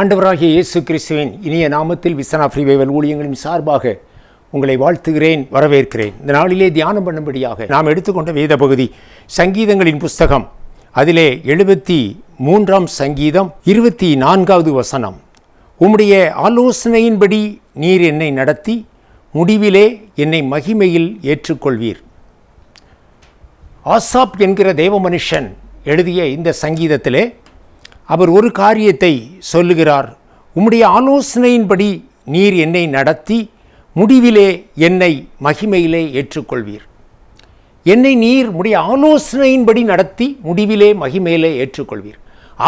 ஆண்டவராகிய இயேசு கிறிஸ்துவின் இனிய நாமத்தில் விசனா ஃப்ரீவேவல் ஊழியங்களின் சார்பாக உங்களை வாழ்த்துகிறேன், வரவேற்கிறேன். இந்த நாளிலே தியானம் பண்ணும்படியாக நாம் எடுத்துக்கொண்ட வேத பகுதி சங்கீதங்களின் புஸ்தகம், அதிலே 73ஆம் சங்கீதம் 24வது வசனம். உம்முடைய ஆலோசனையின்படி நீர் என்னை நடத்தி முடிவிலே என்னை மகிமையில் ஏற்றுக்கொள்வீர். ஆசாப் என்கிற தேவ மனுஷன் எழுதிய இந்த சங்கீதத்திலே அவர் ஒரு காரியத்தை சொல்லுகிறார். உம்முடைய ஆலோசனையின்படி நீர் என்னை நடத்தி முடிவிலே என்னை மகிமையிலே ஏற்றுக்கொள்வீர். என்னை நீர் உம்முடைய ஆலோசனையின்படி நடத்தி முடிவிலே மகிமையிலே ஏற்றுக்கொள்வீர்.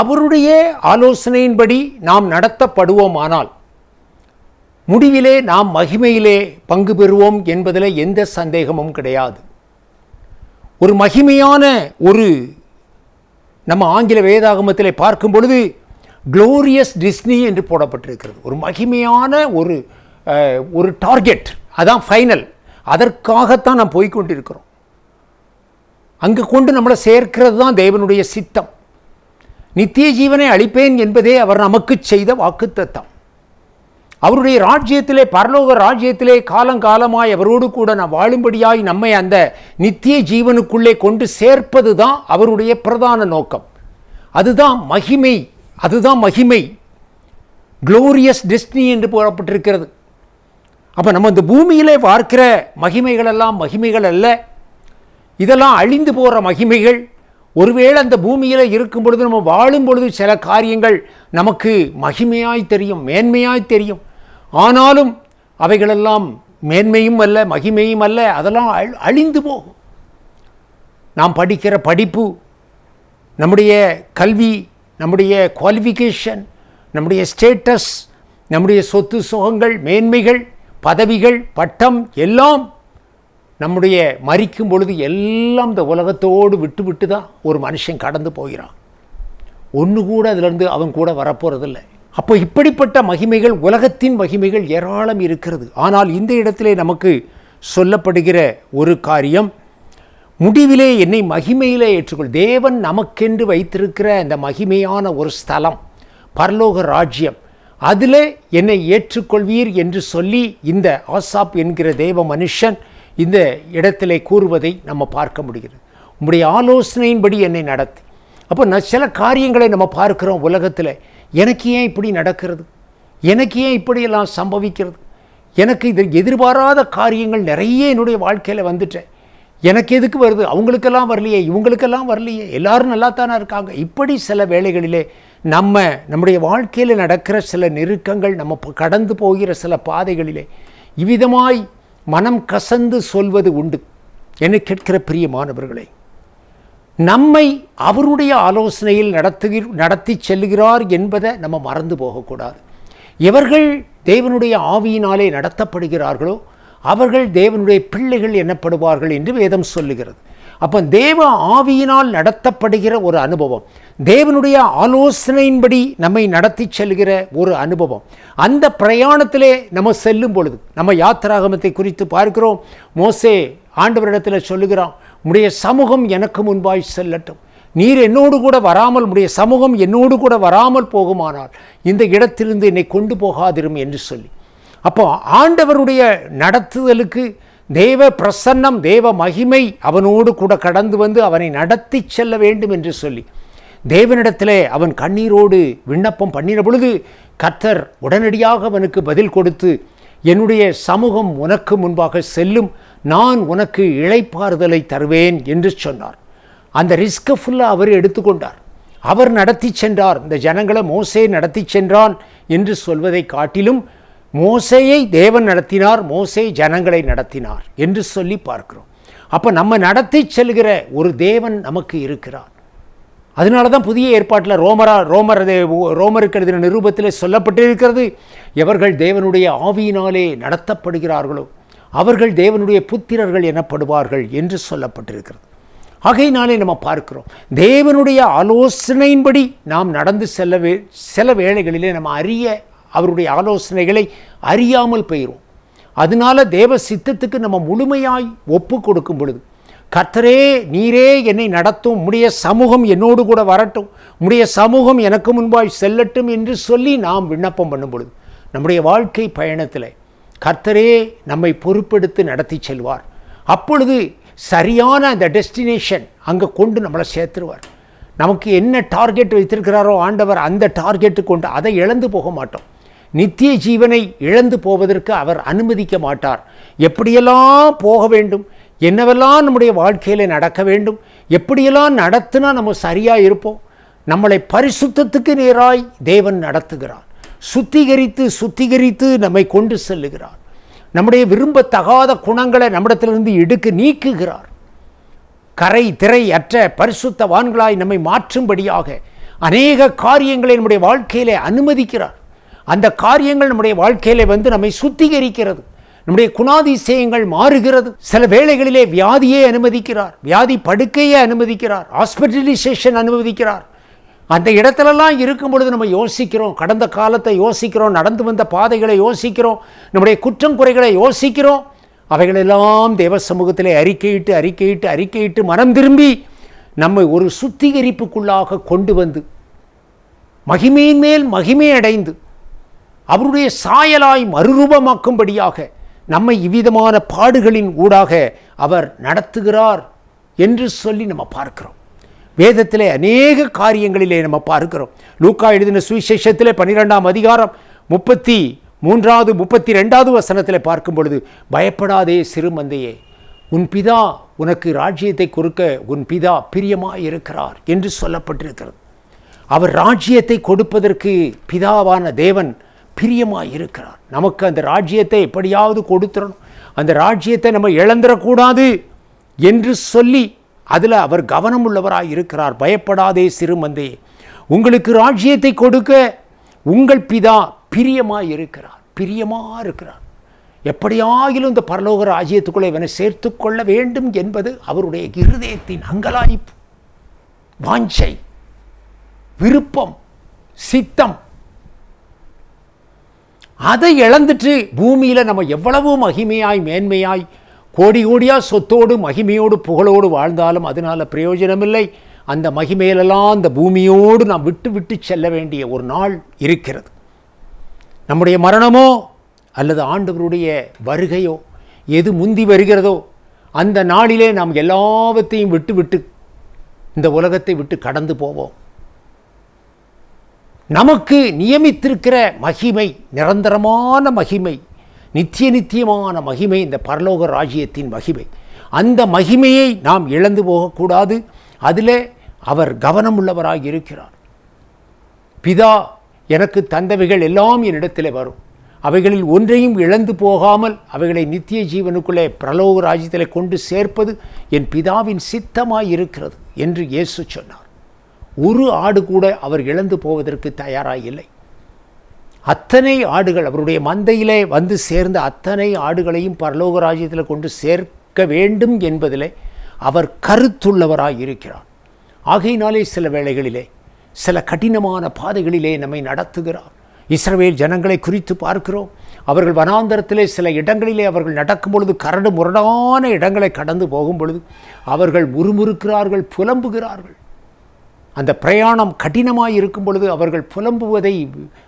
அவருடைய ஆலோசனையின்படி நாம் நடத்தப்படுவோமானால் முடிவிலே நாம் மகிமையிலே பங்கு பெறுவோம் என்பதில் எந்த சந்தேகமும் கிடையாது. ஒரு மகிமையான நம்ம ஆங்கில வேதாகமத்திலே பார்க்கும் பொழுது க்ளோரியஸ் டிஸ்னி என்று போடப்பட்டிருக்கிறது. ஒரு மகிமையான ஒரு டார்கெட், அதான் ஃபைனல். அதற்காகத்தான் நாம் போய்கொண்டிருக்கிறோம். அங்கு கொண்டு நம்மளை சேர்க்கிறது தான் தேவனுடைய சித்தம். நித்திய ஜீவனை அளிப்பேன் என்பதே அவர் நமக்கு செய்த வாக்குத்தத்தம். அவருடைய ராஜ்யத்திலே, பரலோக ராஜ்யத்திலே காலங்காலமாய் அவரோடு கூட நாம் வாழும்படியாய் நம்மை அந்த நித்திய ஜீவனுக்குள்ளே கொண்டு சேர்ப்பது தான் அவருடைய பிரதான நோக்கம். அதுதான் மகிமை, அதுதான் மகிமை. க்ளோரியஸ் டெஸ்டினி என்று போடப்பட்டிருக்கிறது. அப்போ நம்ம இந்த பூமியிலே பார்க்கிற மகிமைகளெல்லாம் மகிமைகள் அல்ல, இதெல்லாம் அழிந்து போகிற மகிமைகள். ஒருவேளை அந்த பூமியில் இருக்கும் பொழுது, நம்ம வாழும் பொழுது சில காரியங்கள் நமக்கு மகிமையாய் தெரியும், மேன்மையாய் தெரியும். ஆனாலும் அவைகளெல்லாம் மேன்மையும் அல்ல, மகிமையும் அல்ல, அதெல்லாம் அழிந்து போகும். நாம் படிக்கிற படிப்பு, நம்முடைய கல்வி, நம்முடைய குவாலிஃபிகேஷன், நம்முடைய ஸ்டேட்டஸ், நம்முடைய சொத்து சுகங்கள், மேன்மைகள், பதவிகள், பட்டம் எல்லாம் நம்முடைய மரிக்கும் பொழுது எல்லாம் இந்த உலகத்தோடு விட்டு விட்டு தான் ஒரு மனுஷன் கடந்து போகிறான். ஒன்று கூட அதிலிருந்து அவன் கூட வரப்போகிறதில்லை. அப்போ இப்படிப்பட்ட மகிமைகள், உலகத்தின் மகிமைகள் ஏராளம் இருக்கிறது. ஆனால் இந்த இடத்திலே நமக்கு சொல்லப்படுகிற ஒரு காரியம், முடிவிலே என்னை மகிமையிலே ஏற்றுக்கொள். தேவன் நமக்கென்று வைத்திருக்கிற அந்த மகிமையான ஒரு ஸ்தலம், பரலோக ராஜ்யம், அதில் என்னை ஏற்றுக்கொள்வீர் என்று சொல்லி இந்த ஆசாப் என்கிற தேவ மனுஷன் இந்த இடத்திலே கூறுவதை நம்ம பார்க்க முடிகிறது. உம்முடைய ஆலோசனையின்படி என்னை நடத்தி. அப்போ சில காரியங்களை நம்ம பார்க்கிறோம் உலகத்தில். எனக்கு ஏன் இப்படி நடக்கிறது, எனக்கு ஏன் இப்படியெல்லாம் சம்பவிக்கிறது, எனக்கு இது எதிர்பாராத காரியங்கள் நிறைய என்னுடைய வாழ்க்கையில் வந்துட்டேன், எனக்கு எதுக்கு வருது, அவங்களுக்கெல்லாம் வரலையே, இவங்களுக்கெல்லாம் வரலையே, எல்லாரும் நல்லா தானே இருக்காங்க. இப்படி சில வேளைகளிலே நம்முடைய வாழ்க்கையில் நடக்கிற சில நெருக்கங்கள், நம்ம கடந்து போகிற சில பாதைகளிலே இவ்விதமாய் மனம் கசந்து சொல்வது உண்டு. என்னை கேட்கிற பிரியமானவர்களே, நம்மை அவருடைய ஆலோசனையில் நடத்தி செல்லுகிறார் என்பதை நம்ம மறந்து போகக்கூடாது. எவர்கள் தேவனுடைய ஆவியினாலே நடத்தப்படுகிறார்களோ அவர்கள் தேவனுடைய பிள்ளைகள் எனப்படுவார்கள் என்று வேதம் சொல்லுகிறது. அப்போ தேவ ஆவியினால் நடத்தப்படுகிற ஒரு அனுபவம், தேவனுடைய ஆலோசனையின்படி நம்மை நடத்தி செல்கிற ஒரு அனுபவம். அந்த பிரயாணத்திலே நம்ம செல்லும் பொழுது, நம்ம யாத்திராகமத்தை குறித்து பார்க்கிறோம். மோசே ஆண்டவரிடத்தில் சொல்லுகிறான், உம்முடைய சமூகம் எனக்கு முன்பாய் செல்லட்டும், நீர் என்னோடு கூட வராமல், உம்முடைய சமூகம் என்னோடு கூட வராமல் போகுமானால் இந்த இடத்திலிருந்து என்னை கொண்டு போகாதிரும் என்று சொல்லி. அப்போ ஆண்டவருடைய நடத்துதலுக்கு தேவ பிரசன்னம், தேவ மகிமை அவனோடு கூட கடந்து வந்து அவனை நடத்தி செல்ல வேண்டும் என்று சொல்லி தேவனிடத்திலே அவன் கண்ணீரோடு விண்ணப்பம் பண்ணின பொழுது கர்த்தர் உடனடியாக அவனுக்கு பதில் கொடுத்து, என்னுடைய சமூகம் உனக்கு முன்பாக செல்லும், நான் உனக்கு இளைப்பாறுதலை தருவேன் என்று சொன்னார். அந்த ரிஸ்கை ஃபுல்லாக அவர் எடுத்துக்கொண்டார், அவர் நடத்தி சென்றார். இந்த ஜனங்களை மோசே நடத்தி சென்றான் என்று சொல்வதை காட்டிலும் மோசேயை தேவன் நடத்தினார், மோசே ஜனங்களை நடத்தினார் என்று சொல்லி பார்க்கிறோம். அப்போ நம்ம நடத்தி செல்கிற ஒரு தேவன் நமக்கு இருக்கிறார். அதனால தான் புதிய ஏற்பாட்டில் ரோமருக்கு எழுதின நிருபத்தில் சொல்லப்பட்டிருக்கிறது, எவர்கள் தேவனுடைய ஆவியினாலே நடத்தப்படுகிறார்களோ அவர்கள் தேவனுடைய புத்திரர்கள் எனப்படுவார்கள் என்று சொல்லப்பட்டிருக்கிறது. ஆகையினாலே நம்ம பார்க்கிறோம், தேவனுடைய ஆலோசனையின்படி நாம் நடந்து சில வேளைகளிலே நம்ம அவருடைய ஆலோசனைகளை அறியாமல் போயிடும். அதனால தேவ சித்தத்துக்கு நம்ம முழுமையாய் ஒப்பு கொடுக்கும் பொழுது, கர்த்தரே நீரே என்னை நடத்தும், உம்முடைய சமூகம் என்னோடு கூட வரட்டும், உம்முடைய சமூகம் எனக்கு முன்பாய் செல்லட்டும் என்று சொல்லி நாம் விண்ணப்பம் பண்ணும் பொழுது நம்முடைய வாழ்க்கை பயணத்தில் கர்த்தரே நம்மை பொறுப்பெடுத்து நடத்தி செல்வார். அப்பொழுது சரியான அந்த டெஸ்டினேஷன் அங்கே கொண்டு நம்மளை சேர்த்துருவார். நமக்கு என்ன டார்கெட் வைத்திருக்கிறாரோ ஆண்டவர், அந்த டார்கெட்டு கொண்டு அதை இழந்து போக மாட்டோம். நித்திய ஜீவனை இழந்து போவதற்கு அவர் அனுமதிக்க மாட்டார். எப்படியெல்லாம் போக வேண்டும், என்னவெல்லாம் நம்முடைய வாழ்க்கையில் நடக்க வேண்டும், எப்படியெல்லாம் நடத்தினா நம்ம சரியாக இருப்போம், நம்மளை பரிசுத்தத்துக்கு நேராய் தேவன் நடத்துகிறார். சுத்திகரித்து சுத்திகரித்து நம்மை கொண்டு செல்லுகிறார். நம்முடைய விரும்பத்தகாத குணங்களை நம்மிடத்திலிருந்து நீக்குகிறார். கரை திரை அற்ற பரிசுத்தவான்களாய் நம்மை மாற்றும்படியாக அநேக காரியங்களை நம்முடைய வாழ்க்கையிலே அனுமதிக்கிறார். அந்த காரியங்கள் நம்முடைய வாழ்க்கையிலே நம்மை சுத்திகரிக்கிறது. நம்முடைய குணாதிசயங்கள் மாறுகிறது. சில வேளைகளிலே வியாதியை அனுமதிக்கிறார், வியாதி படுக்கையை அனுமதிக்கிறார், ஹாஸ்பிட்டலைசேஷன் அனுமதிக்கிறார். அந்த இடத்துலலாம் இருக்கும் பொழுது நம்ம யோசிக்கிறோம், கடந்த காலத்தை யோசிக்கிறோம், நடந்து வந்த பாதைகளை யோசிக்கிறோம், நம்முடைய குற்றம் குறைகளை யோசிக்கிறோம். அவைகளெல்லாம் தேவ சமூகத்திலே அறிக்கையிட்டு மனம் திரும்பி நம்மை ஒரு சுத்திகரிப்புக்குள்ளாக கொண்டு வந்து மகிமையின் மேல் மகிமை அடைந்து அவருடைய சாயலாய் மறுரூபமாக்கும்படியாக நம்மை இவ்விதமான பாடுகளின் ஊடாக அவர் நடத்துகிறார் என்று சொல்லி நம்ம பார்க்கிறோம். வேதத்திலே அநேக காரியங்களிலே நம்ம பார்க்கிறோம். லூக்கா எழுதின சுவிசேஷத்திலே 12ஆம் அதிகாரம் 33வது 32வது வசனத்தில் பார்க்கும் பொழுது, பயப்படாதே சிறுமந்தையே, உன் பிதா உனக்கு ராஜ்யத்தை கொடுக்க உன் பிதா பிரியமாய் இருக்கிறார் என்று சொல்லப்பட்டிருக்கிறது. அவர் ராஜ்யத்தை கொடுப்பதற்கு பிதாவான தேவன் பிரியமாய் இருக்கிறார். நமக்கு அந்த ராஜ்யத்தை எப்படியாவது கொடுத்துடணும், அந்த ராஜ்யத்தை நம்ம இழந்துடக்கூடாது என்று சொல்லி அதில் அவர் கவனம் உள்ளவராய் இருக்கிறார். பயப்படாதே சிறுமந்தையே, உங்களுக்கு ராஜ்யத்தை கொடுக்க உங்கள் பிதா பிரியமாய் இருக்கிறார். எப்படியாகிலும் இந்த பரலோக ராஜ்யத்துக்குள்ளே இவனை சேர்த்து கொள்ள வேண்டும் என்பது அவருடைய இருதயத்தின் அங்கலாய்ப்பு, வாஞ்சை, விருப்பம், சித்தம். அதை இழந்துட்டு பூமியில் நம்ம எவ்வளவு மகிமையாய் மேன்மையாய் கோடி கோடியாக சொத்தோடு மகிமையோடு புகழோடு வாழ்ந்தாலும் அதனால் பிரயோஜனமில்லை. அந்த மகிமையிலெல்லாம் அந்த பூமியோடு நாம் விட்டு செல்ல வேண்டிய ஒரு நாள் இருக்கிறது. நம்முடைய மரணமோ அல்லது ஆண்டவருடைய வருகையோ எது முந்தி வருகிறதோ அந்த நாளிலே நாம் எல்லாவற்றையும் விட்டு இந்த உலகத்தை விட்டு கடந்து போவோம். நமக்கு நியமித்திருக்கிற மகிமை, நிரந்தரமான மகிமை, நித்தியமான மகிமை, இந்த பரலோக ராஜ்யத்தின் மகிமை. அந்த மகிமையை நாம் இழந்து போகக்கூடாது. அதிலே அவர் கவனம் உள்ளவராக இருக்கிறார். பிதா எனக்கு தந்தவைகள் எல்லாம் என்னிடத்தில் வரும், அவைகளில் ஒன்றையும் இழந்து போகாமல் அவைகளை நித்திய ஜீவனுக்குள்ளே பரலோக ராஜ்யத்தில் கொண்டு சேர்ப்பது என் பிதாவின் சித்தமாய் இருக்கிறது என்று இயேசு சொன்னார். ஒரு ஆடு கூட அவர் இழந்து போவதற்கு தயாராக இல்லை. அத்தனை ஆடுகள், அவருடைய மந்தையிலே வந்து சேர்ந்த அத்தனை ஆடுகளையும் பரலோக ராஜ்யத்தில் கொண்டு சேர்க்க வேண்டும் என்பதிலே அவர் கருத்துள்ளவராய் இருக்கிறார். ஆகையினாலே சில வேளைகளிலே சில கடினமான பாதைகளிலே நம்மை நடத்துகிறார். இஸ்ரவேல் ஜனங்களை குறித்து பார்க்கிறோம். அவர்கள் வனாந்தரத்திலே சில இடங்களிலே அவர்கள் நடக்கும் பொழுது, கரடு முரடான இடங்களை கடந்து போகும் பொழுது அவர்கள் முறுமுறுக்கிறார்கள், புலம்புகிறார்கள். அந்த பிரயாணம் கடினமாய் இருக்கும் பொழுது அவர்கள் புலம்புவதை,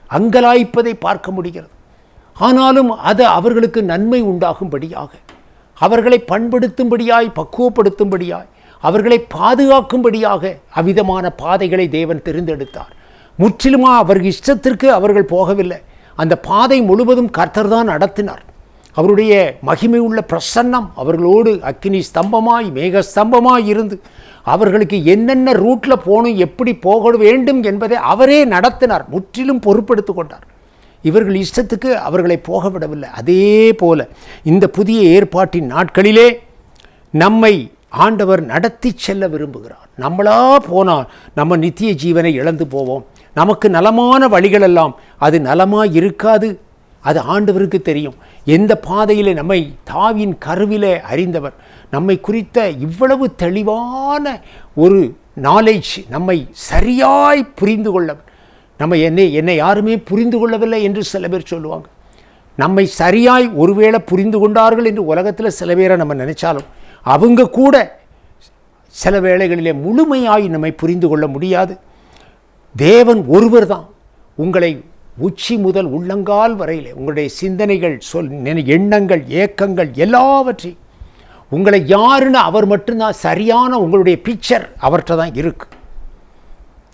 அங்கலாய்ப்பதை பார்க்க முடிகிறது. ஆனாலும் அது அவர்களுக்கு நன்மை உண்டாகும்படியாக, அவர்களை பண்படுத்தும்படியாய், பக்குவப்படுத்தும்படியாய், அவர்களை பாதுகாக்கும்படியாக அவ்விதமான பாதைகளை தேவன் தெரிந்தெடுத்தார். முற்றிலுமா அவர்கள் இஷ்டத்திற்கு அவர்கள் போகவில்லை. அந்த பாதை முழுவதும் கர்த்தர் தான் நடத்தினார். அவருடைய மகிமை உள்ள பிரசன்னம் அவர்களோடு அக்கினி ஸ்தம்பமாய் மேக ஸ்தம்பமாய் இருந்து அவர்களுக்கு என்னென்ன ரூட்டில் போகணும், எப்படி போக வேண்டும் என்பதை அவரே நடத்தினார், முற்றிலும் பொறுப்பெடுத்து கொண்டார். இவர்கள் இஷ்டத்துக்கு அவர்களை போக விடவில்லை. அதே போல இந்த புதிய ஏற்பாட்டின் நாட்களிலே நம்மை ஆண்டவர் நடத்தி செல்ல விரும்புகிறார். நம்மளா போனால் நம்ம நித்திய ஜீவனை இழந்து போவோம். நமக்கு நலமான வழிகளெல்லாம் அது நலமாக இருக்காது. அது ஆண்டவருக்கு தெரியும். எந்த பாதையில் நம்மை தாவின் கருவிலே அறிந்தவர், நம்மை குறித்த இவ்வளவு தெளிவான ஒரு நாலேஜ், நம்மை சரியாய் புரிந்து கொள்ளவர். நம்ம என்னை யாருமே புரிந்து கொள்ளவில்லை என்று சில பேர் சொல்லுவாங்க. நம்மை சரியாய் ஒருவேளை புரிந்து கொண்டார்கள் என்று உலகத்தில் சில பேரை நம்ம நினைச்சாலும் அவங்க கூட சில வேளைகளிலே முழுமையாய் நம்மை புரிந்து கொள்ள முடியாது. தேவன் ஒருவர் தான் உங்களை உச்சி முதல் உள்ளங்கால் வரையிலே உங்களுடைய சிந்தனைகள், எண்ணங்கள், ஏக்கங்கள் எல்லாவற்றையும் உங்களை யாருன்னு அவர் மட்டும்தான் சரியான உங்களுடைய பிக்சர் அவர்கிட்ட தான் இருக்கு.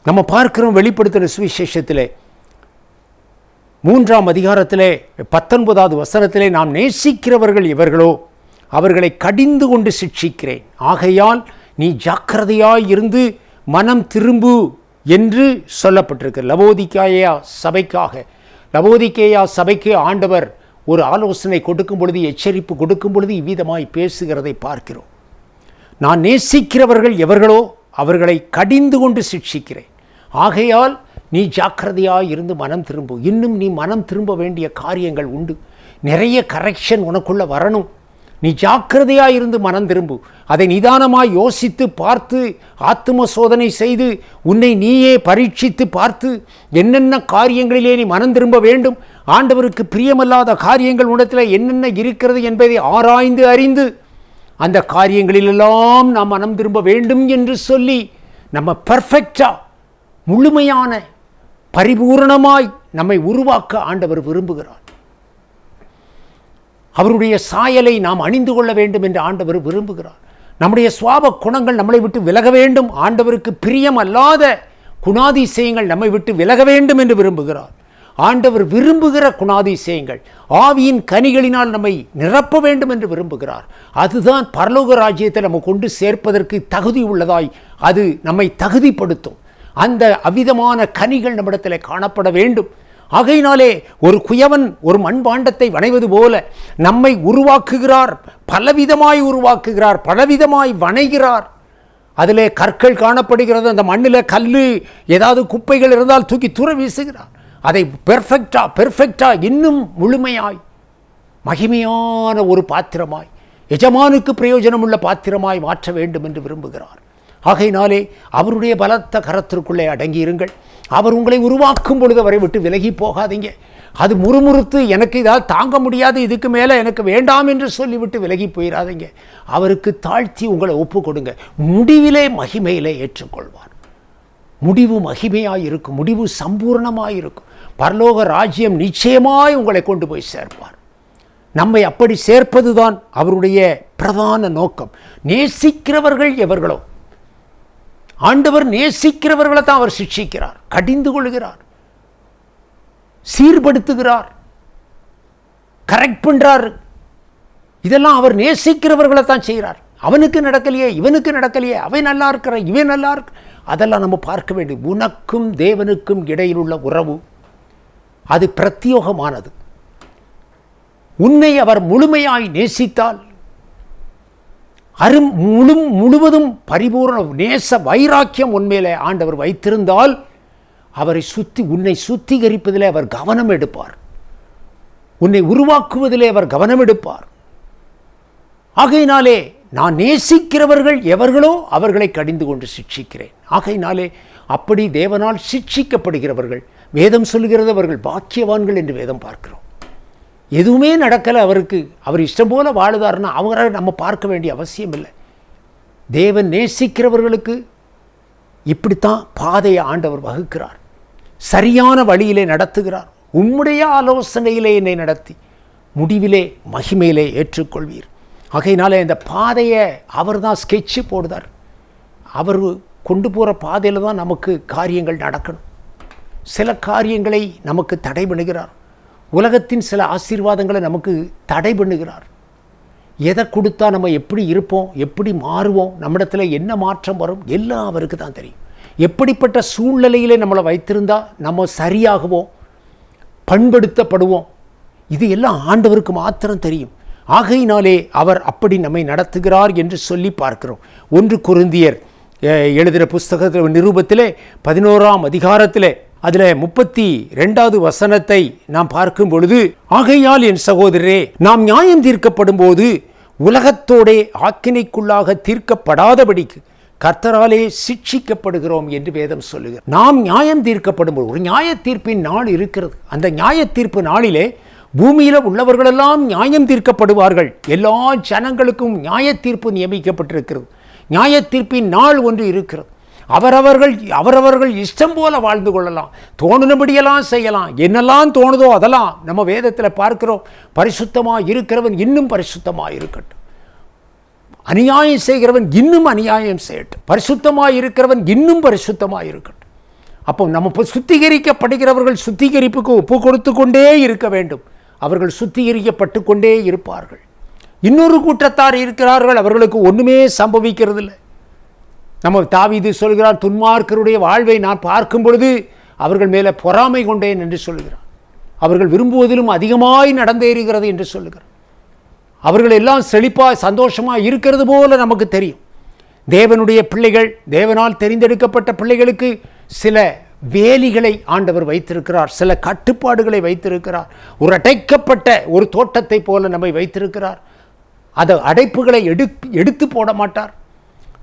நம்ம பார்க்கிறோம் வெளிப்படுத்துகிற சுவிசேஷத்திலே 3ஆம் அதிகாரத்திலே 19வது வசனத்திலே, நாம் நேசிக்கிறவர்கள் இவர்களோ அவர்களை கடிந்து கொண்டு சிட்சிக்கிறேன், ஆகையால் நீ ஜாக்கிரதையாய் இருந்து மனம் திரும்பு என்று சொல்லப்பட்டிருக்கு. லவோதிக்கேயா சபைக்கு ஆண்டவர் ஒரு ஆலோசனை கொடுக்கும் பொழுது, எச்சரிப்பு கொடுக்கும் பொழுது இவ்விதமாய் பேசுகிறதை பார்க்கிறோம். நான் நேசிக்கிறவர்கள் எவர்களோ அவர்களை கடிந்து கொண்டு சிட்சிக்கிறேன், ஆகையால் நீ ஜாக்கிரதையாய் இருந்து மனம் திரும்பு. இன்னும் நீ மனம் திரும்ப வேண்டிய காரியங்கள் உண்டு. நிறைய கரெக்ஷன் உனக்குள்ள வரணும். நீ ஜாக்கிரதையாய் இருந்து மனம் திரும்பு. அதை நிதானமாய் யோசித்து பார்த்து, ஆத்தும சோதனை செய்து, உன்னை நீயே பரீட்சித்து பார்த்து, என்னென்ன காரியங்களிலே நீ மனம் திரும்ப வேண்டும், ஆண்டவருக்கு பிரியமல்லாத காரியங்கள் உன்னிடத்தில் என்னென்ன இருக்கிறது என்பதை ஆராய்ந்து அறிந்து அந்த காரியங்களிலெல்லாம் நாம் மனம் திரும்ப வேண்டும் என்று சொல்லி, நம்ம பர்ஃபெக்டா முழுமையான பரிபூரணமாய் நம்மை உருவாக்க ஆண்டவர் விரும்புகிறார். அவருடைய சாயலை நாம் அணிந்து கொள்ள வேண்டும் என்று ஆண்டவர் விரும்புகிறார். நம்முடைய சுவாப குணங்கள் நம்மளை விட்டு விலக வேண்டும். ஆண்டவருக்கு பிரியம் அல்லாத குணாதிசயங்கள் நம்மை விட்டு விலக வேண்டும் என்று விரும்புகிறார். ஆண்டவர் விரும்புகிற குணாதிசயங்கள், ஆவியின் கனிகளினால் நம்மை நிரப்ப வேண்டும் என்று விரும்புகிறார். அதுதான் பரலோக ராஜ்யத்தை நம்ம கொண்டு சேர்ப்பதற்கு தகுதி உள்ளதாய் அது நம்மை தகுதிப்படுத்தும். அந்த அவ்விதமான கனிகள் நம்மிடத்தில் காணப்பட வேண்டும். ஆகையினாலே ஒரு குயவன் ஒரு மண்பாண்டத்தை வணைவது போல நம்மை உருவாக்குகிறார், பலவிதமாய் உருவாக்குகிறார், பலவிதமாய் வணைகிறார். அதிலே கற்கள் காணப்படுகிறது, அந்த மண்ணில் கல் ஏதாவது குப்பைகள் இருந்தால் தூக்கி தூர வீசுகிறார். அதை பெர்ஃபெக்டா இன்னும் முழுமையாய் மகிமையான ஒரு பாத்திரமாய், எஜமானுக்கு பிரயோஜனம் உள்ள பாத்திரமாய் மாற்ற வேண்டும் என்று விரும்புகிறார். ஆகையினாலே அவருடைய பலத்த கரத்திற்குள்ளே அடங்கியிருங்கள். அவர் உங்களை உருவாக்கும் பொழுது அவரை விட்டு விலகி போகாதீங்க. அது முறுமுறுத்து எனக்கு இதால் தாங்க முடியாது, இதுக்கு மேலே எனக்கு வேண்டாம் என்று சொல்லிவிட்டு விலகி போயிடாதீங்க. அவருக்கு தாழ்த்தி உங்களை ஒப்பு கொடுங்க. முடிவிலே மகிமையிலே ஏற்றுக்கொள்வார். முடிவு மகிமையாய் இருக்கும், முடிவு சம்பூர்ணமாய் இருக்கும். பரலோக ராஜ்யம் நிச்சயமாய் உங்களை கொண்டு போய் சேர்ப்பார். நம்மை அப்படி சேர்ப்பதுதான் அவருடைய பிரதான நோக்கம். நேசிக்கிறவர்கள் எவர்களோ, ஆண்டவர் நேசிக்கிறவர்களை தான் அவர் சிட்சிக்கிறார், கடிந்து கொள்கிறார், சீர்படுத்துகிறார், கரெக்ட் பண்றார். இதெல்லாம் அவர் நேசிக்கிறவர்களை தான் செய்கிறார். அவனுக்கு நடக்கலையே, இவனுக்கு நடக்கலையே, அவன் நல்லா இருக்கிற, இவன் நல்லா இருக்க, அதெல்லாம் நம்ம பார்க்க வேண்டும். உனக்கும் தேவனுக்கும் இடையில் உள்ள உறவு அது பிரத்யோகமானது. உன்னை அவர் முழுமையாய் நேசித்தால், முழுவதும் பரிபூர்ண நேச வைராக்கியம் உன்மேலே ஆண்டவர் வைத்திருந்தால், அவரை உன்னை சுத்திகரிப்பதிலே அவர் கவனம் எடுப்பார், உன்னை உருவாக்குவதிலே அவர் கவனம் எடுப்பார். ஆகையினாலே நான் நேசிக்கிறவர்கள் எவர்களோ அவர்களை கடிந்து கொண்டு சிட்சிக்கிறேன். ஆகையினாலே அப்படி தேவனால் சிட்சிக்கப்படுகிறவர்கள், வேதம் சொல்கிறது அவர்கள் பாக்கியவான்கள் என்று வேதம் பார்க்கிறோம். எதுவுமே நடக்கலை அவருக்கு, அவர் இஷ்டம் போல வாழுதாருன்னா அவரை நம்ம பார்க்க வேண்டிய அவசியம் இல்லை. தேவன் நேசிக்கிறவர்களுக்கு இப்படித்தான் பாதையை ஆண்டவர் வகுக்கிறார், சரியான வழியிலே நடத்துகிறார். உம்முடைய ஆலோசனையிலே என்னை நடத்தி முடிவிலே மகிமையிலே ஏற்றுக்கொள்வீர். ஆகையினாலே இந்த பாதையை அவர் தான் ஸ்கெட்சு போடுதார். அவர் கொண்டு போகிற பாதையில் தான் நமக்கு காரியங்கள் நடக்கணும். சில காரியங்களை நமக்கு தடை பண்ணுகிறார். உலகத்தின் சில ஆசீர்வாதங்களை நமக்கு தடை பண்ணுகிறார். எதை கொடுத்தா நம்ம எப்படி இருப்போம், எப்படி மாறுவோம், நம்மிடத்தில் என்ன மாற்றம் வரும், எல்லாம் அவருக்கு தான் தெரியும். எப்படிப்பட்ட சூழ்நிலையிலே நம்மளை வைத்திருந்தால் நம்ம சரியாகுவோம், பண்படுத்தப்படுவோம், இது எல்லாம் ஆண்டவருக்கு மாத்திரம் தெரியும். ஆகையினாலே அவர் அப்படி நம்மை நடத்துகிறார் என்று சொல்லி பார்க்கிறோம். 1 கொரிந்தியர் எழுதுகிற புஸ்தகத்தில் நிருபத்திலே 11ஆம் அதிகாரத்திலே அதில் 32வது வசனத்தை நாம் பார்க்கும் பொழுது, ஆகையால் என் சகோதரரே, நாம் நியாயம் தீர்க்கப்படும் போது உலகத்தோடே ஆக்கினைக்குள்ளாக தீர்க்கப்படாதபடிக்கு கர்த்தராலே சிட்சிக்கப்படுகிறோம் என்று வேதம் சொல்லுகிறது. நாம் நியாயம் தீர்க்கப்படும் போது ஒரு நியாய தீர்ப்பின் நாள் இருக்கிறது. அந்த நியாய தீர்ப்பு நாளிலே பூமியில் உள்ளவர்களெல்லாம் நியாயம் தீர்க்கப்படுவார்கள். எல்லா ஜனங்களுக்கும் நியாய தீர்ப்பு நியமிக்கப்பட்டிருக்கிறது. நியாயத்தீர்ப்பின் நாள் ஒன்று இருக்கிறது. அவரவர்கள் இஷ்டம் போல வாழ்ந்து கொள்ளலாம், தோணுனபடியெல்லாம் செய்யலாம், என்னெல்லாம் தோணுதோ அதெல்லாம் நம்ம வேதத்தில் பார்க்கிறோம். பரிசுத்தமாக இருக்கிறவன் இன்னும் பரிசுத்தமாக இருக்கட்டும், அநியாயம் செய்கிறவன் இன்னும் அநியாயம் செய்யட்டும், பரிசுத்தமாக இருக்கிறவன் இன்னும் பரிசுத்தமாக இருக்கட்டும். அப்போ நம்ம சுத்திகரிக்கப்படுகிறவர்கள் சுத்திகரிப்புக்கு ஒப்பு கொடுத்து கொண்டே இருக்க வேண்டும். அவர்கள் சுத்திகரிக்கப்பட்டு கொண்டே இருப்பார்கள். இன்னொரு கூட்டத்தார் இருக்கிறார்கள், அவர்களுக்கு ஒன்றுமே சம்பவிக்கிறது இல்லை. நம்ம தாவீது சொல்கிறார், துன்மார்க்கருடைய வாழ்வை நான் பார்க்கும் பொழுது அவர்கள் மேலே பொறாமை கொண்டேன் என்று சொல்கிறார். அவர்கள் விரும்புவதிலும் அதிகமாய் நடந்தேறுகிறது என்று சொல்லுகிறார். அவர்கள் எல்லாம் செழிப்பாக சந்தோஷமாக இருக்கிறது போல நமக்கு தெரியும். தேவனுடைய பிள்ளைகள், தேவனால் தெரிந்தெடுக்கப்பட்ட பிள்ளைகளுக்கு சில வேலிகளை ஆண்டவர் வைத்திருக்கிறார், சில கட்டுப்பாடுகளை வைத்திருக்கிறார். ஒரு அடைக்கப்பட்ட ஒரு தோட்டத்தை போல நம்மை வைத்திருக்கிறார். அந்த அடைப்புகளை எடுத்து போட மாட்டார்.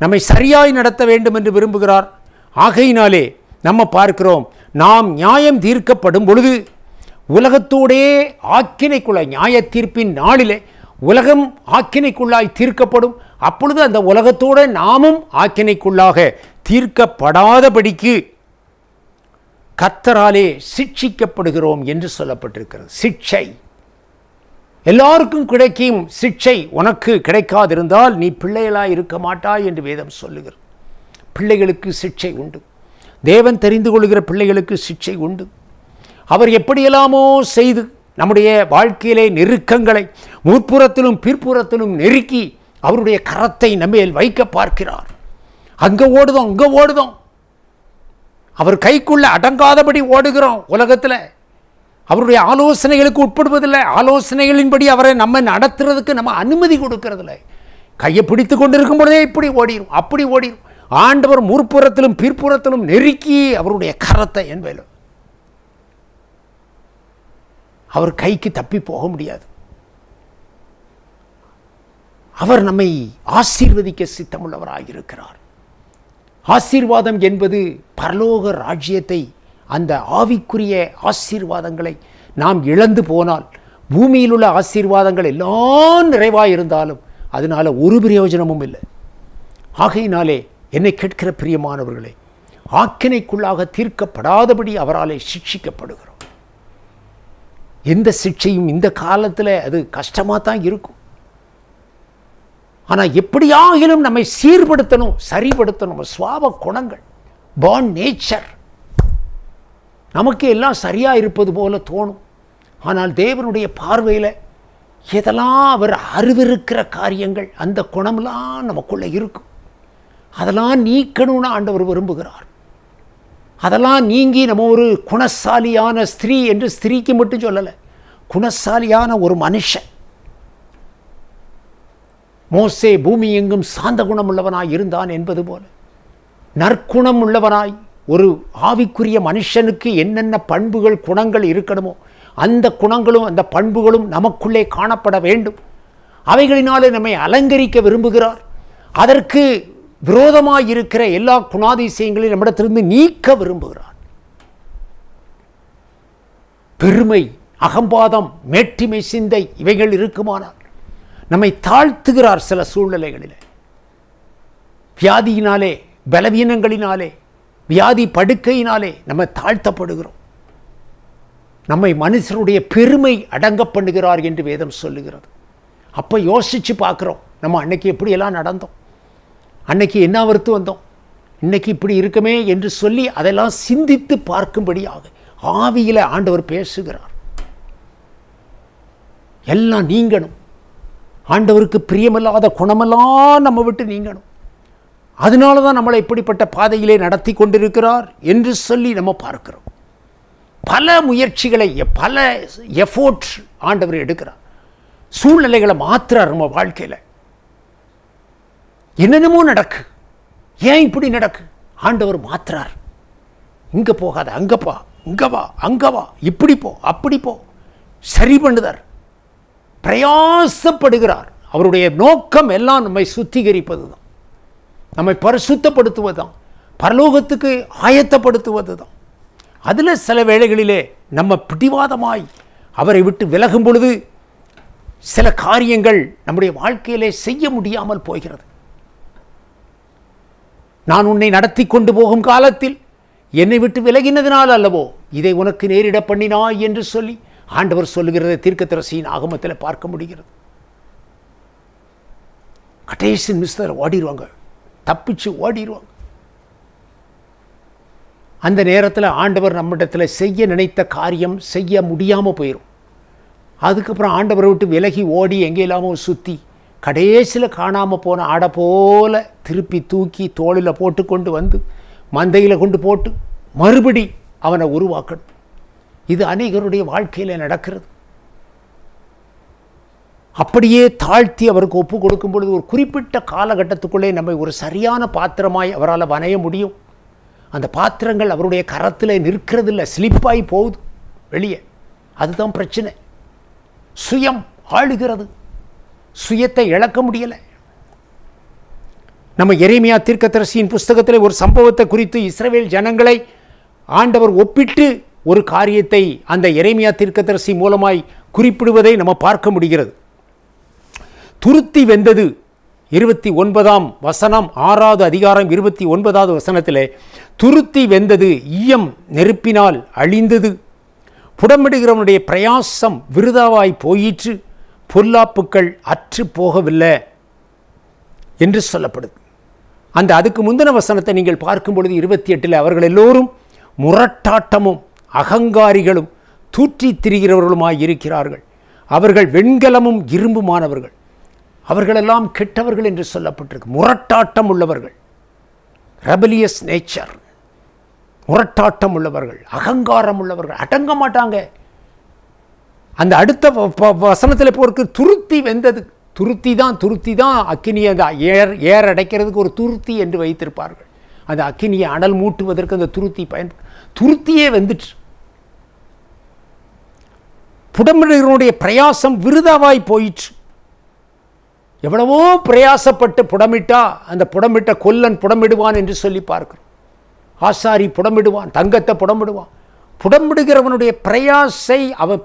நம்மை சரியாய் நடத்த வேண்டும் என்று விரும்புகிறார். ஆகையினாலே நம்ம பார்க்கிறோம், நாம் நியாயம் தீர்க்கப்படும் பொழுது உலகத்தோடே ஆக்கினைக்குள்ளாய், நியாய தீர்ப்பின் நாளிலே உலகம் ஆக்கினைக்குள்ளாய் தீர்க்கப்படும். அப்பொழுது அந்த உலகத்தோடு நாமும் ஆக்கினைக்குள்ளாக தீர்க்கப்படாதபடிக்கு கர்த்தராலே சிட்சிக்கப்படுகிறோம் என்று சொல்லப்பட்டிருக்கிறது. சிட்சை எல்லாருக்கும் கிடைக்கும் சிட்சை உனக்கு கிடைக்காதிருந்தால் நீ பிள்ளைகளாய் இருக்க மாட்டாய் என்று வேதம் சொல்லுகிறது. பிள்ளைகளுக்கு சிட்சை உண்டு. தேவன் தெரிந்து கொள்கிற பிள்ளைகளுக்கு சிட்சை உண்டு. அவர் எப்படியெல்லாமோ செய்து நம்முடைய வாழ்க்கையிலே நெருக்கங்களை முற்புறத்திலும் பிற்புறத்திலும் நெருக்கி அவருடைய கரத்தை நம்மேல் வைக்க பார்க்கிறார். அங்கே ஓடுதோம், இங்கே ஓடுதோம், அவர் கைக்குள்ள அடங்காதபடி ஓடுகிறோம். உலகத்தில் அவருடைய ஆலோசனைகளுக்கு உட்படுவதில்லை. ஆலோசனைகளின்படி அவரை நம்ம நடத்துறதுக்கு நம்ம அனுமதி கொடுக்கறதில்லை. கையை பிடித்து கொண்டிருக்கும் பொழுதே இப்படி ஓடிடும், அப்படி ஓடிடும். ஆண்டவர் முற்புறத்திலும் பிற்புறத்திலும் நெருக்கி அவருடைய கரத்தை என்பதில் அவர் கைக்கு தப்பி போக முடியாது. அவர் நம்மை ஆசீர்வதிக்க சித்தமுள்ளவராயிருக்கிறார். ஆசீர்வாதம் என்பது பரலோக ராஜ்யத்தை, அந்த ஆவிக்குரிய ஆசீர்வாதங்களை நாம் இழந்து போனால், பூமியில் உள்ள ஆசீர்வாதங்கள் எல்லாம் நிறைவாக இருந்தாலும் அதனால் ஒரு பிரயோஜனமும் இல்லை. ஆகையினாலே என்னை கேட்கிற பிரியமானவர்களே, ஆக்கினைக்குள்ளாக தீர்க்கப்படாதபடி அவராலே சிக்ஷிக்கப்படுகிறோம். எந்த சிக்ஷையும் இந்த காலத்தில் அது கஷ்டமாக தான் இருக்கும். ஆனால் எப்படியாகிலும் நம்மை சீர்படுத்தணும், சரிபடுத்தணும். சுவாப குணங்கள், பார்ன் நேச்சர், நமக்கு எல்லாம் சரியாக இருப்பது போல தோணும். ஆனால் தேவனுடைய பார்வையில் எதெல்லாம் அவர் அருவிருக்கிற காரியங்கள், அந்த குணம்லாம் நமக்குள்ளே இருக்கும். அதெல்லாம் நீக்கணும்னு ஆண்டவர் விரும்புகிறார். அதெல்லாம் நீங்கி நம்ம ஒரு குணசாலியான ஸ்திரீ என்று ஸ்திரீக்கு மட்டும் சொல்லலை, குணசாலியான ஒரு மனுஷன். மோசே பூமி எங்கும் சாந்த குணம் உள்ளவனாய் இருந்தான் என்பது போல நற்குணம் உள்ளவனாய் ஒரு ஆவிக்குரிய மனுஷனுக்கு என்னென்ன பண்புகள் குணங்கள் இருக்கணுமோ அந்த குணங்களும் அந்த பண்புகளும் நமக்குள்ளே காணப்பட வேண்டும். அவைகளினாலே நம்மை அலங்கரிக்க விரும்புகிறார். அதற்கு விரோதமாய் இருக்கிற எல்லா குணாதிசயங்களையும் நம்மிடத்திலிருந்து நீக்க விரும்புகிறார். பெருமை, அகம்பாதம், மேட்டிமை சிந்தை இவைகள் இருக்குமானால் நம்மை தாழ்த்துகிறார். சில சூழ்நிலைகளில் வியாதியினாலே, பலவீனங்களினாலே, வியாதி படுக்கையினாலே நம்ம தாழ்த்தப்படுகிறோம். நம்மை மனுஷருடைய பெருமை அடங்க பண்ணுகிறார் என்று வேதம் சொல்லுகிறது. அப்போ யோசித்து பார்க்குறோம், நம்ம அன்னைக்கு எப்படியெல்லாம் நடந்தோம், அன்னைக்கு என்ன வறுத்து வந்தோம், இன்னைக்கு இப்படி இருக்குமே என்று சொல்லி அதெல்லாம் சிந்தித்து பார்க்கும்படியாக ஆவியில் ஆண்டவர் பேசுகிறார். எல்லாம் நீங்கணும். ஆண்டவருக்கு பிரியமில்லாத குணமெல்லாம் நம்ம விட்டு நீங்கணும். அதனால தான் நம்மளை இப்படிப்பட்ட பாதையிலே நடத்தி கொண்டிருக்கிறார் என்று சொல்லி நம்ம பார்க்கிறோம். பல முயற்சிகளை, பல எஃபோர்ட் ஆண்டவர் எடுக்கிறார். சூழ்நிலைகளை மாற்றுறார். நம்ம வாழ்க்கையில் என்னென்னமோ நடக்கு, ஏன் இப்படி நடக்கு, ஆண்டவர் மாற்றுறார். இங்கே போகாத, அங்கே போ, இங்கே வா, அங்கே வா, இப்படி போ, அப்படி போ, சரி பண்ணுதார், பிரயாசப்படுகிறார். அவருடைய நோக்கம் எல்லாம் நம்மை சுத்திகரிப்பது தான், நம்மை பரிசுத்தப்படுத்துவது தான், பரலோகத்துக்கு ஆயத்தப்படுத்துவது தான். அதில் சில வேளைகளிலே நம்ம பிடிவாதமாய் அவரை விட்டு விலகும் பொழுது சில காரியங்கள் நம்முடைய வாழ்க்கையிலே செய்ய முடியாமல் போகிறது. நான் உன்னை நடத்தி கொண்டு போகும் காலத்தில் என்னை விட்டு விலகினதினால் அல்லவோ இதை உனக்கு நேரிட பண்ணினாய் என்று சொல்லி ஆண்டவர் சொல்லுகிறதை தீர்க்கதரிசியின் ஆகமத்தில் பார்க்க முடிகிறது. கடைசி நிமிஷத்தில் ஓடிடுவாங்க, தப்பிச்சு ஓடிடுவாங்க. அந்த நேரத்தில் ஆண்டவர் நம்மிடத்தில் செய்ய நினைத்த காரியம் செய்ய முடியாமல் போயிடும். அதுக்கப்புறம் ஆண்டவரை விட்டு விலகி ஓடி எங்கே இல்லாமல் சுற்றி கடைசியில் காணாமல் போன ஆடை போல திருப்பி தூக்கி தோளில் போட்டு கொண்டு வந்து மந்தையில் கொண்டு போட்டு மறுபடி அவனை உருவாக்கணும். இது அநேகருடைய வாழ்க்கையில் நடக்கிறது. அப்படியே தாழ்த்தி அவருக்கு ஒப்பு கொடுக்கும் பொழுது ஒரு குறிப்பிட்ட காலகட்டத்துக்குள்ளே நம்மை ஒரு சரியான பாத்திரமாய் அவரால் வணைய முடியும். அந்த பாத்திரங்கள் அவருடைய கரத்தில் நிற்கிறதில்ல, ஸ்லிப்பாகி போகுது வெளியே. அதுதான் பிரச்சனை. சுயம் ஆளுகிறது, சுயத்தை இழக்க முடியலை. நம்ம எரேமியா தீர்க்கதரிசியின் புஸ்தகத்தில் ஒரு சம்பவத்தை குறித்து இஸ்ரவேல் ஜனங்களை ஆண்டவர் ஒப்பிட்டு ஒரு காரியத்தை அந்த எரேமியா தீர்க்கதரிசி மூலமாய் குறிப்பிடுவதை நம்ம பார்க்க முடிகிறது. துருத்தி வெந்தது 29ஆம் வசனம், 6வது அதிகாரம் 29வது வசனத்திலே துருத்தி வெந்தது, ஈயம் நெருப்பினால் அழிந்தது, புடமிடுகிறவனுடைய பிரயாசம் விருதாவாய் போயிற்று, பொல்லாப்புக்கள் அற்று போகவில்லை என்று சொல்லப்படுது. அதுக்கு முந்தின வசனத்தை நீங்கள் பார்க்கும் பொழுது 28 அவர்கள் எல்லோரும் முரட்டாட்டமும் அகங்காரிகளும் தூற்றி திரிகிறவர்களுமாய் இருக்கிறார்கள், அவர்கள் வெண்கலமும் இரும்புமானவர்கள், அவர்களெல்லாம் கெட்டவர்கள் என்று சொல்லப்பட்டிருக்கு. முரட்டாட்டம் உள்ளவர்கள், ரெபலியஸ் நேச்சர், முரட்டாட்டம் உள்ளவர்கள், அகங்காரம் உள்ளவர்கள், அடங்க மாட்டாங்க. அந்த அடுத்த வசனத்தில் போருக்கு துருத்தி வெந்தது. துருத்தி தான் அக்கினியை அந்த ஏர் அடைக்கிறதுக்கு ஒரு துருத்தி என்று வைத்திருப்பார்கள். அந்த அக்கினியை அனல் மூட்டுவதற்கு அந்த துருத்தியே வந்துட்டு. புடமிடுகிறவனுடைய பிரயாசம் விருதாவாய் போயிற்று. எவ்வளவோ பிரயாசப்பட்டு புடமிட்டா அந்த புடமிட்ட கொல்லன் புடமிடுவான் என்று சொல்லி பார்க்கிறோம். ஆசாரி புடமிடுவான், தங்கத்தை புடமிடுவான். புடமிடுகிறவனுடைய பிரயாசை அவன்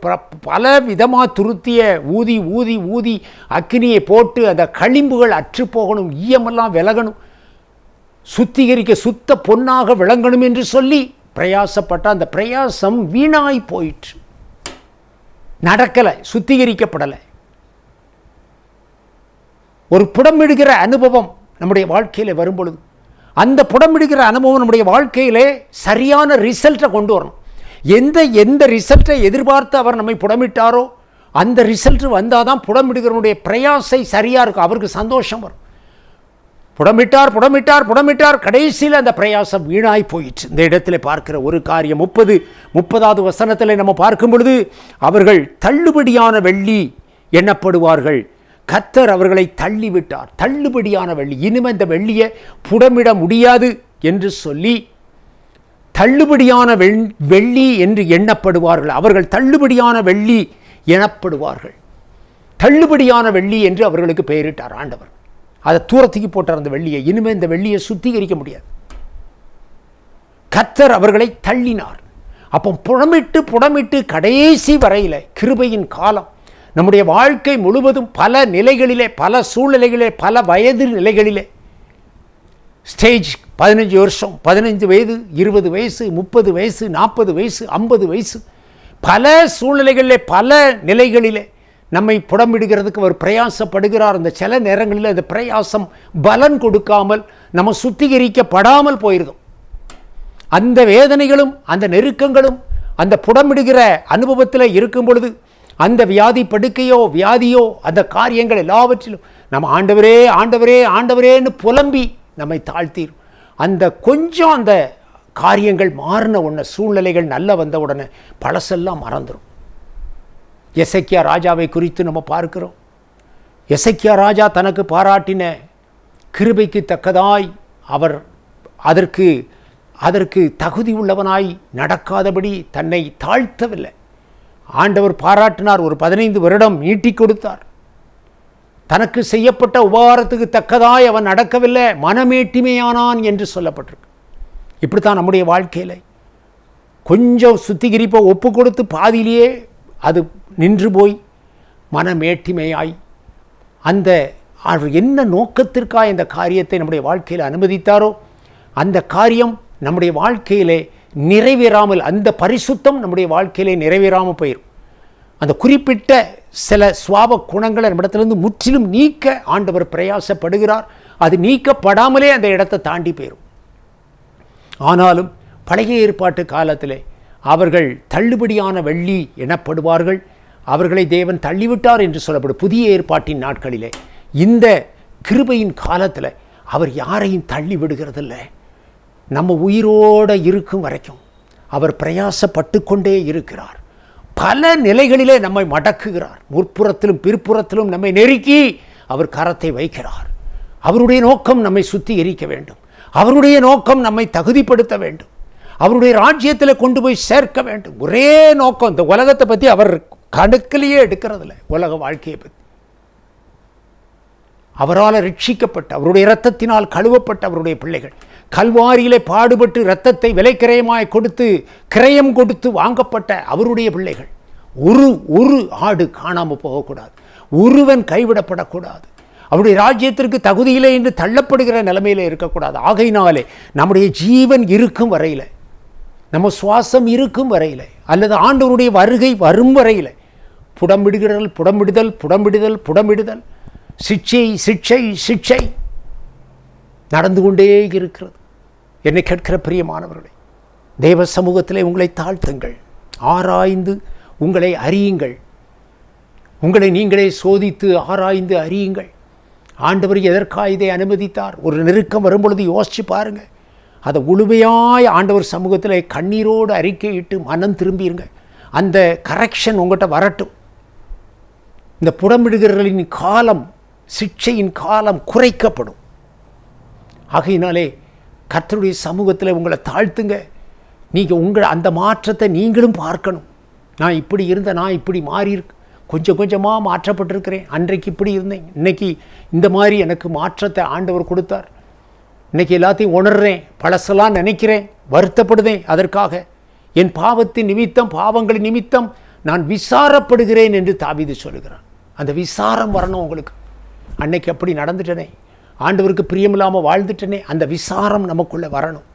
பல விதமாக துருத்திய ஊதி ஊதி ஊதி அக்கினியை போட்டு அந்த களிம்புகள் அற்று போகணும், ஈயமெல்லாம் விலகணும், சுத்திகரிக்க சுத்த பொன்னாக விளங்கணும் என்று சொல்லி பிரயாசப்பட்ட அந்த பிரயாசம் வீணாய் போயிற்று, நடக்கலை, சுத்திகரிக்கப்படலை. ஒரு புடமிடுகிற அனுபவம் நம்முடைய வாழ்க்கையில் வரும்பொழுது அந்த புடமிடுகிற அனுபவம் நம்முடைய வாழ்க்கையிலே சரியான ரிசல்ட்டை கொண்டு வரணும். எந்த ரிசல்ட்டை எதிர்பார்த்து அவர் நம்மை புடமிட்டாரோ அந்த ரிசல்ட் வந்தால் தான் புடமிடுகிறவனுடைய பிரயாசை சரியாக இருக்கும், அவருக்கு சந்தோஷம் வரும். புடமிட்டார் புடமிட்டார் புடமிட்டார், கடைசியில் அந்த பிரயாசம் வீணாய் போயிற்று. இந்த இடத்துல பார்க்கிற ஒரு காரியம் 30வது வசனத்தில் நம்ம பார்க்கும் பொழுது அவர்கள் தள்ளுபடியான வெள்ளி எண்ணப்படுவார்கள், கர்த்தர் அவர்களை தள்ளிவிட்டார். தள்ளுபடியான வெள்ளி, இனிமே இந்த வெள்ளியை புடமிட முடியாது என்று சொல்லி தள்ளுபடியான வெள்ளி என்று எண்ணப்படுவார்கள். அவர்கள் தள்ளுபடியான வெள்ளி எனப்படுவார்கள். தள்ளுபடியான வெள்ளி என்று அவர்களுக்கு பெயரிட்டார் ஆண்டவர். அதை தூரத்துக்கு போட்டார் அந்த வெள்ளியை. இனிமேல் இந்த வெள்ளியை சுத்திகரிக்க முடியாது. கர்த்தர் அவர்களை தள்ளினார். அப்போ புடமிட்டு கடைசி வரையில் கிருபையின் காலம் நம்முடைய வாழ்க்கை முழுவதும் பல நிலைகளிலே, பல சூழ்நிலைகளிலே, பல வயது நிலைகளிலே, ஸ்டேஜ் 15 வருஷம், 15 வயது, 20 வயசு, 30 வயசு, 40 வயசு, 50 வயசு, பல சூழ்நிலைகளிலே பல நிலைகளிலே நம்மை புடமிடுகிறதுக்கு அவர் பிரயாசப்படுகிறார். அந்த சில நேரங்களில் அந்த பிரயாசம் பலன் கொடுக்காமல் நம்ம சுத்திகரிக்கப்படாமல் போயிருந்தோம். அந்த வேதனைகளும் அந்த நெருக்கங்களும் அந்த புடமிடுகிற அனுபவத்தில் இருக்கும் பொழுது அந்த வியாதி படுக்கையோ வியாதியோ அந்த காரியங்கள் எல்லாவற்றிலும் நம்ம ஆண்டவரே ஆண்டவரே ஆண்டவரேன்னு புலம்பி நம்மை தாழ்த்தீரும். அந்த கொஞ்சம் அந்த காரியங்கள் மாறின உடனே, சூழ்நிலைகள் நல்ல வந்த உடனே பழசெல்லாம் மறந்துடும். எசேக்கியா ராஜாவை குறித்து நம்ம பார்க்கிறோம். எசேக்கியா ராஜா தனக்கு பாராட்டின கிருபைக்கு தக்கதாய் அவர் அதற்கு தகுதி உள்ளவனாய் நடக்காதபடி தன்னை தாழ்த்தவில்லை. ஆண்டவர் பாராட்டினார். ஒரு 15 வருடம் நீட்டி கொடுத்தார். தனக்கு செய்யப்பட்ட உபகாரத்துக்கு தக்கதாய் அவன் நடக்கவில்லை, மனமேட்டிமையானான் என்று சொல்லப்பட்டிருக்கு. இப்படித்தான் நம்முடைய வாழ்க்கையில் கொஞ்சம் சுத்திகரிப்பை ஒப்பு கொடுத்து பாதியிலேயே அது நின்று போய் மனமேட்டிமையாய் அந்த என்ன நோக்கத்திற்காக இந்த காரியத்தை நம்முடைய வாழ்க்கையில் அனுமதித்தாரோ அந்த காரியம் நம்முடைய வாழ்க்கையிலே நிறைவேறாமல், அந்த பரிசுத்தம் நம்முடைய வாழ்க்கையிலே நிறைவேறாமல் போயிடும். அந்த குறிப்பிட்ட சில சுவாப குணங்களை நம்மிடத்திலிருந்து முற்றிலும் நீக்க ஆண்டவர் பிரயாசப்படுகிறார். அது நீக்கப்படாமலே அந்த இடத்தை தாண்டி போயிடும். ஆனாலும் பழைய ஏற்பாட்டு காலத்திலே அவர்கள் தள்ளுபடியான வெள்ளி எனப்படுவார்கள். அவர்களை தேவன் தள்ளிவிட்டார் என்று சொல்லப்படும். புதிய ஏற்பாட்டின் நாட்களிலே இந்த கிருபையின் காலத்தில் அவர் யாரையும் தள்ளி விடுகிறதில்ல. நம்ம உயிரோடு இருக்கும் வரைக்கும் அவர் பிரயாசப்பட்டு கொண்டே இருக்கிறார். பல நிலைகளிலே நம்மை மடக்குகிறார். முற்புறத்திலும் பிற்புறத்திலும் நம்மை நெருக்கி அவர் கரத்தை வைக்கிறார். அவருடைய நோக்கம் நம்மை சுத்திகரிக்க வேண்டும். அவருடைய நோக்கம் நம்மை தகுதிப்படுத்த வேண்டும். அவருடைய ராஜ்யத்தில் கொண்டு போய் சேர்க்க வேண்டும். ஒரே நோக்கம். இந்த உலகத்தை பற்றி அவர் கணக்கிலேயே எடுக்கிறதில்ல. உலக வாழ்க்கையை பற்றி அவரால் ரட்சிக்கப்பட்ட, அவருடைய இரத்தத்தினால் கழுவப்பட்ட அவருடைய பிள்ளைகள் கல்வாரியிலே பாடுபட்டு இரத்தத்தை விலைக்கிரயமாய் கொடுத்து கிரயம் கொடுத்து வாங்கப்பட்ட அவருடைய பிள்ளைகள். ஒரு ஆடு காணாமல் போகக்கூடாது. ஒருவன் கைவிடப்படக்கூடாது. அவருடைய ராஜ்யத்திற்கு தகுதியிலே என்று தள்ளப்படுகிற நிலைமையிலே இருக்கக்கூடாது. ஆகையினாலே நம்முடைய ஜீவன் இருக்கும் வரையில், நம்ம சுவாசம் இருக்கும் வரையில், அல்லது ஆண்டவருடைய வருகை வரும் வரையில் புடம்பிடுகிறல் புடம்பிடுதல் புடம்பிடுதல் புடம்பிடுதல், சிக்ஷை சிக்ஷை சிக்ஷை நடந்து கொண்டே இருக்கிறது. என்னை கேட்கிற பிரியமானவர்களே, தேவ சமூகத்திலே உங்களை தாழ்த்துங்கள், ஆராய்ந்து உங்களை அறியுங்கள். உங்களை நீங்களே சோதித்து ஆராய்ந்து அறியுங்கள். ஆண்டவர் எதற்காக இதை அனுமதித்தார்? ஒரு நெருக்கம் வரும்பொழுது யோசிச்சு பாருங்க. அதை முழுமையாய் ஆண்டவர் சமூகத்தில் கண்ணீரோடு அறிக்கையிட்டு மனம் திரும்பிடுங்க. அந்த கரெக்ஷன் உங்கள்கிட்ட வரட்டும். இந்த புடமிடுகிறர்களின் காலம், சிக்ஷையின் காலம் குறைக்கப்படும். ஆகையினாலே கர்த்தருடைய சமூகத்தில் உங்களை தாழ்த்துங்க. நீங்கள் உங்கள் அந்த மாற்றத்தை நீங்களும் பார்க்கணும். நான் இப்படி இருந்தேன், நான் இப்படி மாறி கொஞ்சம் கொஞ்சமாக மாற்றப்பட்டிருக்கிறேன். அன்றைக்கு இப்படி இருந்தேன், இன்னைக்கு இந்த மாதிரி எனக்கு மாற்றத்தை ஆண்டவர் கொடுத்தார். இன்றைக்கி எல்லாத்தையும் உணர்றேன், பழசெல்லாம் நினைக்கிறேன், வருத்தப்படுதேன். அதற்காக என் பாவத்தின் நிமித்தம், பாவங்களின் நிமித்தம் நான் விசாரப்படுகிறேன் என்று தாவீது சொல்லுகிறான். அந்த விசாரம் வரணும் உங்களுக்கு. அன்னைக்கு அப்படி நடந்துட்டனே, ஆண்டவருக்கு பிரியமில்லாமல் வாழ்ந்துட்டனே, அந்த விசாரம் நமக்குள்ளே வரணும்.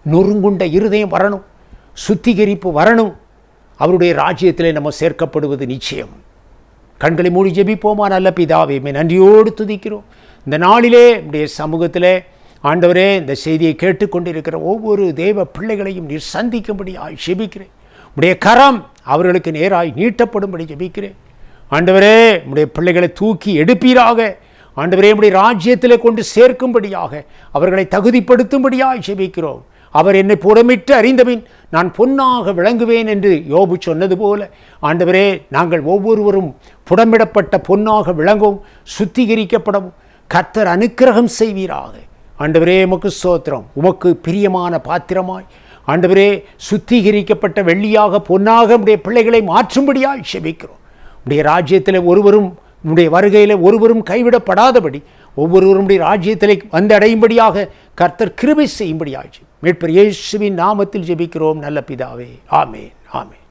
நொறுங்குண்ட இருதயம் வரணும், சுத்திகரிப்பு வரணும். அவருடைய ராஜ்யத்திலே நம்ம சேர்க்கப்படுவது நிச்சயம். கண்களை மூடி ஜெபிப்போமா. நல்ல பிதாவே, நன்றியோடு துதிக்கிறோம். இந்த நாளிலே நம்முடைய சமூகத்திலே ஆண்டவரே, இந்த செய்தியை கேட்டுக்கொண்டிருக்கிற ஒவ்வொரு தேவ பிள்ளைகளையும் நீர் சந்திக்கும்படியாய் ஜெபிக்கிறேன். உடைய கரம் அவர்களுக்கு நேராய் நீட்டப்படும்படி ஜெபிக்கிறேன். ஆண்டவரே, உடைய பிள்ளைகளை தூக்கி எடுப்பீராக. ஆண்டவரே, உடைய ராஜ்யத்திலே கொண்டு சேர்க்கும்படியாக அவர்களை தகுதிப்படுத்தும்படியாய் ஜெபிக்கிறோம். அவர் என்னை புடமிட்டு அறிந்தபின் நான் பொன்னாக விளங்குவேன் என்று யோபு சொன்னது போல, ஆண்டவரே, நாங்கள் ஒவ்வொருவரும் புடமிடப்பட்ட பொன்னாக விளங்கவும் சுத்திகரிக்கப்படவும் கர்த்தர் அனுக்கிரகம் செய்வீராக. ஆண்டவரே, உமக்கு ஸ்தோத்திரம். உமக்கு பிரியமான பாத்திரமாய் ஆண்டவரே, சுத்திகரிக்கப்பட்ட வெள்ளியாக பொன்னாக உடைய பிள்ளைகளை மாற்றும்படியாய் செபிக்கிறோம். உடைய ராஜ்யத்தில் ஒருவரும், உடைய வருகையில் ஒருவரும் கைவிடப்படாதபடி ஒவ்வொருவருடைய ராஜ்யத்திலே வந்து அடையும்படியாக கர்த்தர் கிருபை செய்யும்படியாச்சு மீட்பர் இயேசுவின் நாமத்தில் ஜெபிக்கிறோம் நல்ல பிதாவே. ஆமென், ஆமென்.